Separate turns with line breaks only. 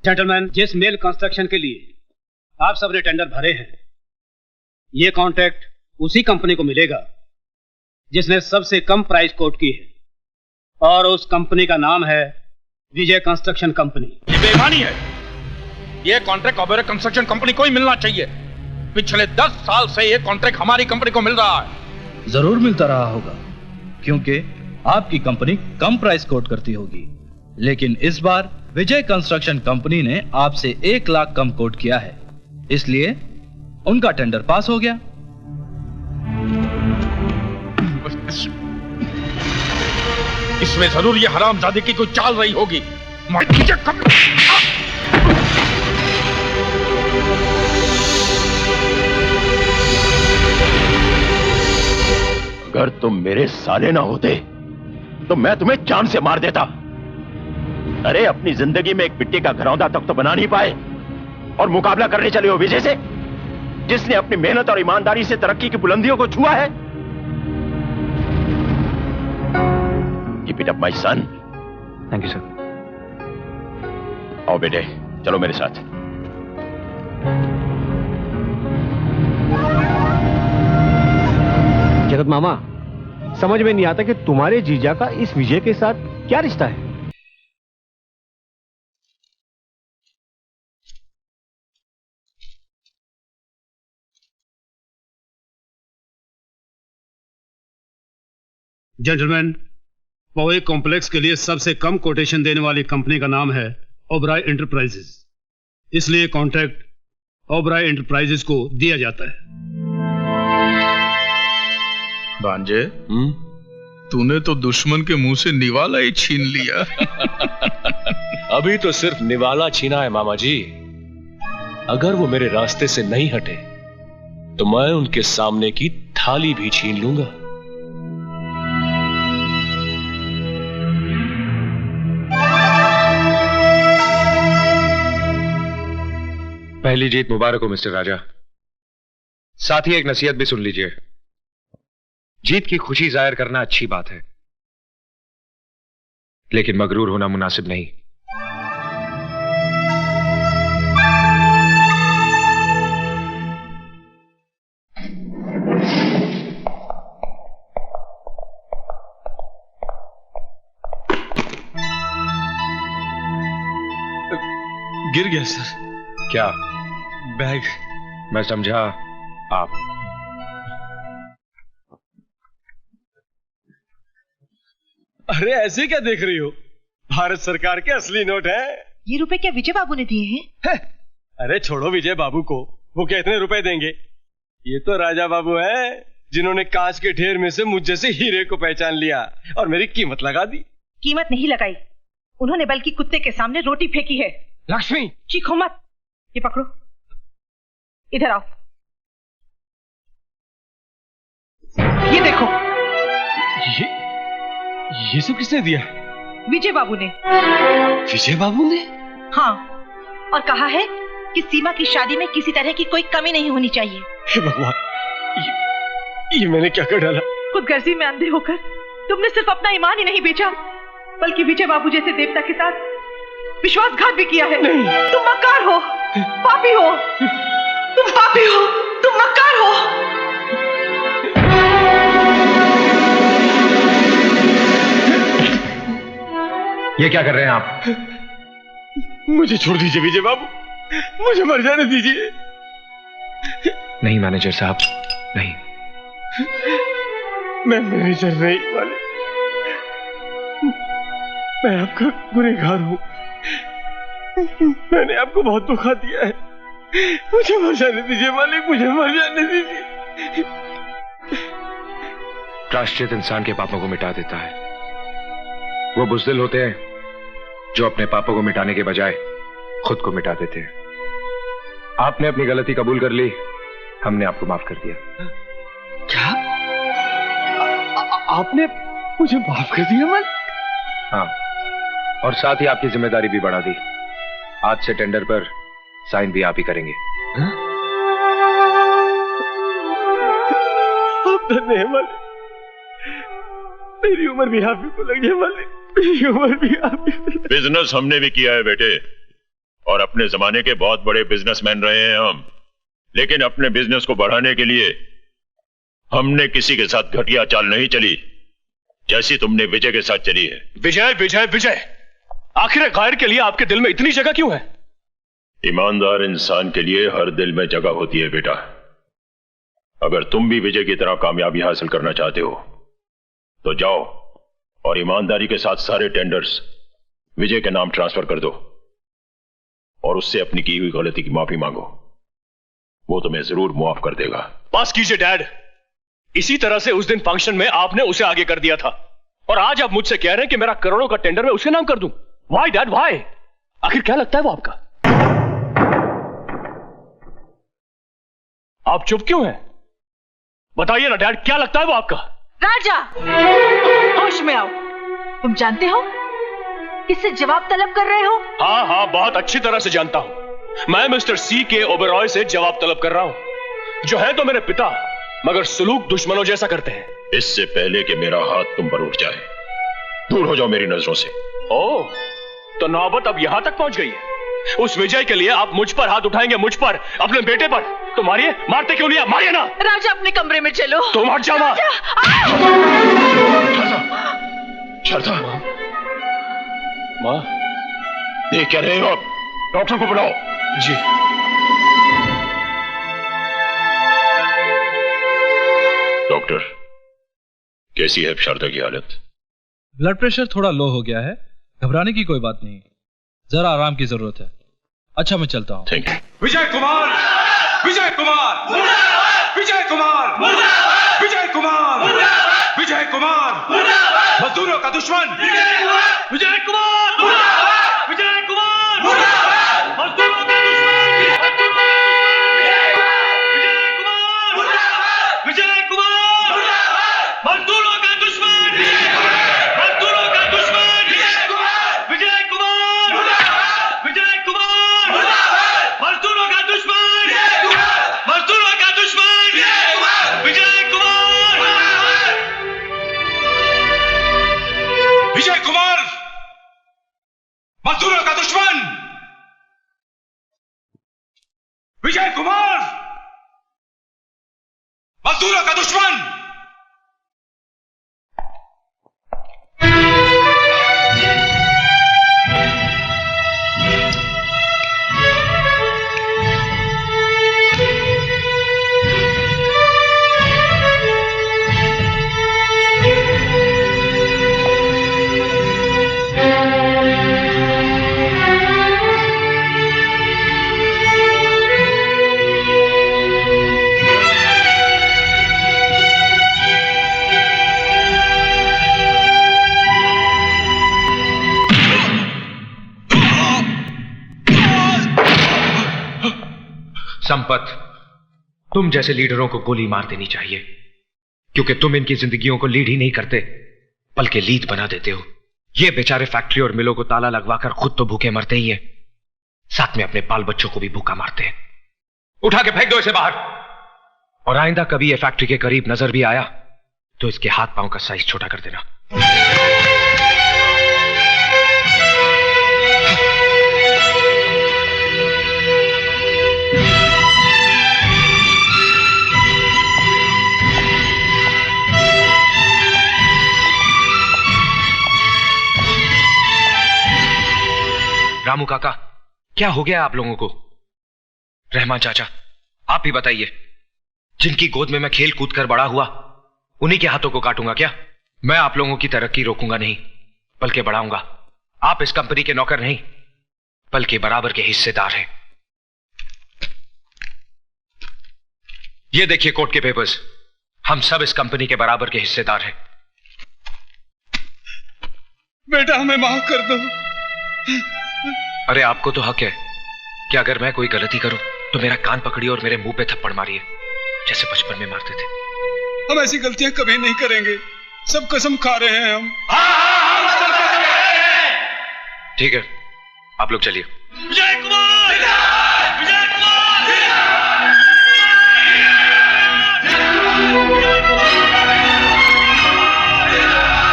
Gentleman, जिस mail construction के लिए आप सबने टेंडर भरे हैं, ये कॉन्ट्रैक्ट उसी कंपनी को मिलेगा जिसने सबसे कम प्राइस कोट की है, और उस कंपनी का नाम है विजय कंस्ट्रक्शन कंपनी।
ये बेईमानी है। ये कॉन्ट्रैक्ट ओबेरॉय कंस्ट्रक्शन कंपनी को ही मिलना चाहिए। पिछले 10 साल से ये कॉन्ट्रैक्ट हमारी कंपनी को मिल रहा है।
जरूर मिलता रहा होगा, क्योंकि आपकी कंपनी कम प्राइस कोट करती होगी, लेकिन इस बार विजय कंस्ट्रक्शन कंपनी ने आपसे 1 लाख कम कोट किया है, इसलिए उनका टेंडर पास हो गया।
इसमें जरूर ये हरामजादे की कोई चाल रही होगी।
अगर तुम मेरे साले ना होते तो मैं तुम्हें जान से मार देता। अरे अपनी जिंदगी में एक मिट्टी का घरौंदा तक तो बना नहीं पाए और मुकाबला करने चले हो विजय से, जिसने अपनी मेहनत और ईमानदारी से तरक्की की बुलंदियों को छुआ है। Keep it up, my son.
Thank you sir.
आओ बेटे, चलो मेरे साथ।
जगत मामा, समझ में नहीं आता कि तुम्हारे जीजा का इस विजय के साथ क्या रिश्ता है।
जेंटलमैन, पवे कॉम्प्लेक्स के लिए सबसे कम कोटेशन देने वाली कंपनी का नाम है ओबेरॉय एंटरप्राइजेस, इसलिए कॉन्ट्रैक्ट ओबेरॉय एंटरप्राइजेस को दिया जाता है।
भांजे, तूने तो दुश्मन के मुंह से निवाला ही छीन लिया।
अभी तो सिर्फ निवाला छीना है मामा जी। अगर वो मेरे रास्ते से नहीं हटे तो मैं उनके सामने की थाली भी छीन लूंगा।
पहली जीत मुबारक हो मिस्टर राजा। साथ ही एक नसीहत भी सुन लीजिए। जीत की खुशी जाहिर करना अच्छी बात है, लेकिन मगरूर होना मुनासिब नहीं।
गिर गया सर।
क्या?
बैग।
मैं समझा आप।
अरे ऐसे क्या देख रही हो? भारत सरकार के असली नोट हैं।
ये रुपए क्या विजय बाबू ने दिए हैं?
अरे छोड़ो विजय बाबू को, वो क्या इतने रुपए देंगे? ये तो राजा बाबू हैं, जिन्होंने कांच के ढेर में से मुझ जैसे हीरे को पहचान लिया और मेरी कीमत लगा दी।
कीमत नहीं लगाई उन्होंने, बल्कि कुत्ते के सामने रोटी फेंकी है।
लक्ष्मी,
चीखो मत। ये पकड़ो, इधर आओ। ये देखो।
ये सब किसने दिया?
विजय बाबू ने।
विजय बाबू ने?
हाँ, और कहा है कि सीमा की शादी में किसी तरह की कोई कमी नहीं होनी चाहिए।
हे भगवान, ये मैंने क्या कर डाला?
खुदगर्जी में अंधे होकर तुमने सिर्फ अपना ईमान ही नहीं बेचा, बल्कि विजय बाबू जैसे देवता के साथ विश्वासघात भी किया है।
नहीं।
तुम मक्कार हो, पापी हो, तुम पापी हो, तुम मक्कार हो।
ये क्या कर रहे हैं आप?
मुझे छोड़ दीजिए विजय बाबू, मुझे मर जाने दीजिए।
नहीं मैनेजर साहब, नहीं।
मैं मैनेजर नहीं मालिक, मैं आपका गुनहगार हूं। मैंने आपको बहुत धोखा दिया है, मुझे मर जाने दीजिए मालिक, मुझे मर जाने दीजिए।
प्रायश्चित इंसान के पापों को मिटा देता है। वो बुज़दिल होते हैं जो अपने पापों को मिटाने के बजाय खुद को मिटा देते हैं। आपने अपनी गलती कबूल कर ली, हमने आपको माफ कर दिया।
क्या? आपने मुझे माफ कर दिया मालिक?
हाँ, और साथ ही आपकी जिम्मेदारी भी बढ़ा दी। आज से टेंडर पर साइन भी आप ही करेंगे।
आप धन्य हैं मालिक, मेरी उम्र भी आप ही को लग जाए मालिक, मेरी उम्र भी आप ही।
बिजनेस हमने भी किया है बेटे, और अपने जमाने के बहुत बड़े बिजनेसमैन रहे हैं हम, लेकिन अपने बिजनेस को बढ़ाने के लिए हमने किसी के साथ घटिया चाल नहीं चली जैसी तुमने विजय के साथ चली है।
विजय विजय विजय, आखिर गायर के लिए आपके दिल में इतनी जगह क्यों है?
ईमानदार इंसान के लिए हर दिल में जगह होती है बेटा। अगर तुम भी विजय की तरह कामयाबी हासिल करना चाहते हो तो जाओ और ईमानदारी के साथ सारे टेंडर्स विजय के नाम ट्रांसफर कर दो और उससे अपनी की हुई गलती की माफी मांगो। वो तुम्हें जरूर मुआफ कर देगा।
पास कीजिए डैड, इसी तरह से उस दिन फंक्शन में आपने उसे आगे कर दिया था और आज आप मुझसे कह रहे हैं कि मेरा करोड़ों का टेंडर मैं उसके नाम कर दूं। Why dad why? आखिर क्या लगता है वो आपका? आप चुप क्यों हैं? बताइए ना डैड, क्या लगता है वो आपका?
राजा, होश में आओ। तुम जानते हो किससे जवाब तलब कर रहे हो?
हाँ हाँ, बहुत अच्छी तरह से जानता हूं। मैं मिस्टर सी के ओबेरॉय से जवाब तलब कर रहा हूं, जो है तो मेरे पिता मगर सुलूक दुश्मनों जैसा करते हैं।
इससे पहले कि मेरा हाथ तुम पर उठ जाए, दूर हो जाओ मेरी नजरों से।
ओह, तो नौबत अब यहां तक पहुंच गई है। उस विजय के लिए आप मुझ पर हाथ उठाएंगे, मुझ पर, अपने बेटे पर। तो मारिए, मारते क्यों नहीं? मारिए ना।
राजा अपने कमरे में चलो।
तुम हट जाओ।
शारदा,
माँ,
देख क्या रहे हो आप? डॉक्टर को बुलाओ।
जी।
डॉक्टर, कैसी है शारदा की हालत?
ब्लड प्रेशर थोड़ा लो हो गया है, घबराने की कोई बात नहीं, जरा आराम की जरूरत है। अच्छा, मैं चलता हूं।
Thank you.
विजय कुमार, विजय कुमार, विजय कुमार, विजय कुमार, विजय कुमार, मजदूरों का दुश्मन विजय कुमार, विजय कुमार, विजय कुमार, मजदूरों का दुश्मन विजय कुमार, विजय कुमार, मजदूरों का दुश्मन, मजदूरों का दुश्मन विजय कुमार, विजय कुमार, मजदूरों का दुश्मन, मजदूरों का दुश्मन विजय कुमार, विजय कुमार, मजदूरों का दुश्मन, विजय कुमार, मजदूरों का दुश्मन।
संपत, तुम जैसे लीडरों को गोली मार देनी चाहिए, क्योंकि तुम इनकी जिंदगियों को लीड ही नहीं करते बल्कि लीड बना देते हो। ये बेचारे फैक्ट्री और मिलों को ताला लगवाकर खुद तो भूखे मरते ही हैं, साथ में अपने बाल बच्चों को भी भूखा मारते हैं। उठा के फेंक दो इसे बाहर, और आइंदा कभी ये फैक्ट्री के करीब नजर भी आया तो इसके हाथ पांव का साइज छोटा कर देना। रामू काका, क्या हो गया आप लोगों को? रहमान चाचा, आप ही बताइए, जिनकी गोद में मैं खेल कूद कर बड़ा हुआ, उन्हीं के हाथों को काटूंगा क्या? मैं आप लोगों की तरक्की रोकूंगा नहीं बल्कि बढ़ाऊंगा। आप इस कंपनी के नौकर नहीं बल्कि बराबर के हिस्सेदार हैं। ये देखिए कोर्ट के पेपर्स, हम सब इस कंपनी के बराबर के हिस्सेदार हैं।
बेटा, हमें माफ कर दो।
अरे आपको तो हक है कि अगर मैं कोई गलती करूं तो मेरा कान पकड़िए और मेरे मुंह पे थप्पड़ मारिए, जैसे बचपन में मारते थे।
हम ऐसी गलतियां कभी नहीं करेंगे, सब कसम खा रहे हैं हम।
ठीक है, आप लोग चलिए।
विजय